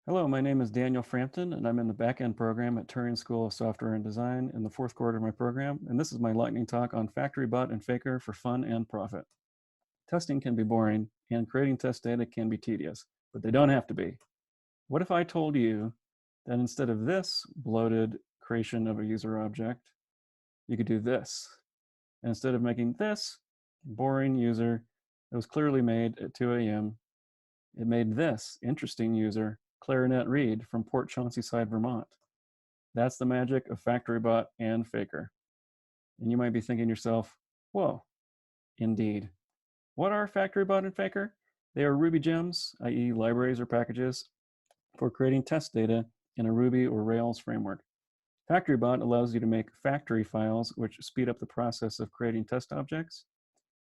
Hello, my name is Daniel Frampton, and I'm in the back-end program at Turing School of Software and Design in the fourth quarter of my program, and this is my lightning talk on FactoryBot and Faker for fun and profit. Testing can be boring, and creating test data can be tedious, but they don't have to be. What if I told you that instead of this bloated creation of a user object, you could do this? And instead of making this boring user that was clearly made at 2 a.m., it made this interesting user, Clarinet Reed from Port Chauncey-side, Vermont. That's the magic of FactoryBot and Faker. And you might be thinking to yourself, whoa, indeed. What are FactoryBot and Faker? They are Ruby gems, i.e. libraries or packages, for creating test data in a Ruby or Rails framework. FactoryBot allows you to make factory files which speed up the process of creating test objects.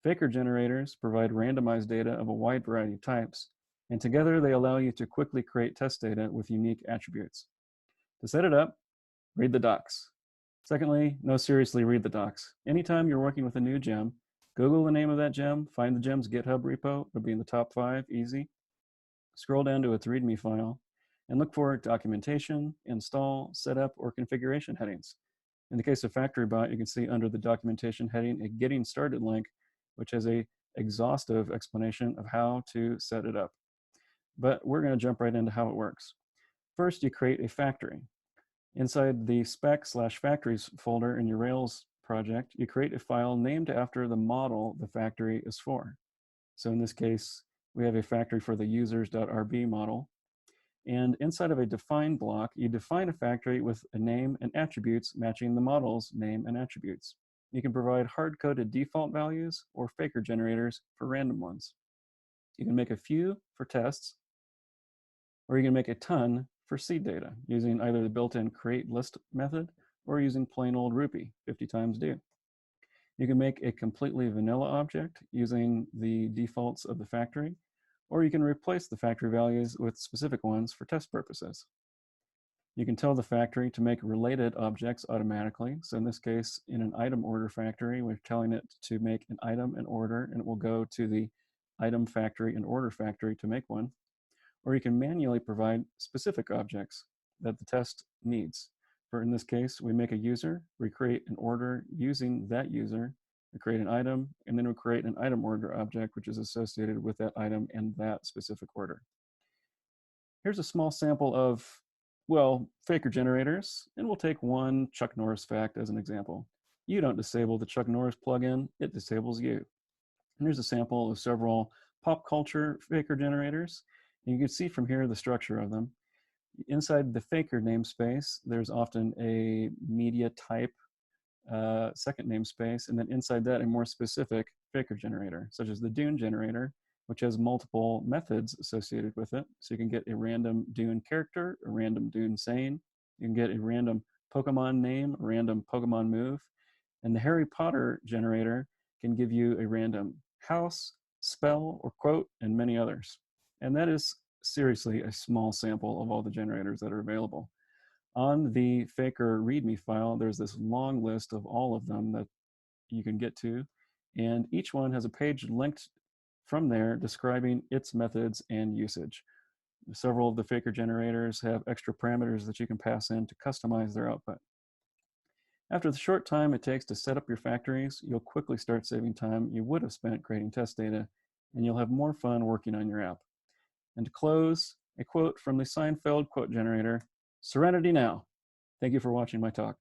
Faker generators provide randomized data of a wide variety of types, and together they allow you to quickly create test data with unique attributes. To set it up, read the docs. Secondly, no, seriously, read the docs. Anytime you're working with a new gem, Google the name of that gem, find the gem's GitHub repo, it'll be in the top 5, easy. Scroll down to its README file, and look for documentation, install, setup, or configuration headings. In the case of FactoryBot, you can see under the documentation heading a Getting Started link, which has an exhaustive explanation of how to set it up. But we're going to jump right into how it works. First, you create a factory. Inside the spec/factories folder in your Rails project, you create a file named after the model the factory is for. So in this case, we have a factory for the users.rb model. And inside of a define block, you define a factory with a name and attributes matching the model's name and attributes. You can provide hard-coded default values or faker generators for random ones. You can make a few for tests, or you can make a ton for seed data using either the built-in create list method or using plain old Ruby, 50 times do. You can make a completely vanilla object using the defaults of the factory, or you can replace the factory values with specific ones for test purposes. You can tell the factory to make related objects automatically. So in this case, in an item order factory, we're telling it to make an item and order, and it will go to the item factory and order factory to make one. Or you can manually provide specific objects that the test needs. For in this case, we make a user, we create an order using that user, we create an item, and then we create an item order object which is associated with that item and that specific order. Here's a small sample of, well, faker generators, and we'll take one Chuck Norris fact as an example. You don't disable the Chuck Norris plugin, it disables you. And here's a sample of several pop culture faker generators. And you can see from here the structure of them. Inside the faker namespace, there's often a media type second namespace, and then inside that a more specific faker generator, such as the Dune generator, which has multiple methods associated with it. So you can get a random Dune character, a random Dune saying, you can get a random Pokemon name, a random Pokemon move, and the Harry Potter generator can give you a random house, spell, or quote, and many others. And that is seriously a small sample of all the generators that are available. On the Faker README file, there's this long list of all of them that you can get to, and each one has a page linked from there describing its methods and usage. Several of the Faker generators have extra parameters that you can pass in to customize their output. After the short time it takes to set up your factories, you'll quickly start saving time you would have spent creating test data, and you'll have more fun working on your app. And to close, a quote from the Seinfeld quote generator, "Serenity now." Thank you for watching my talk.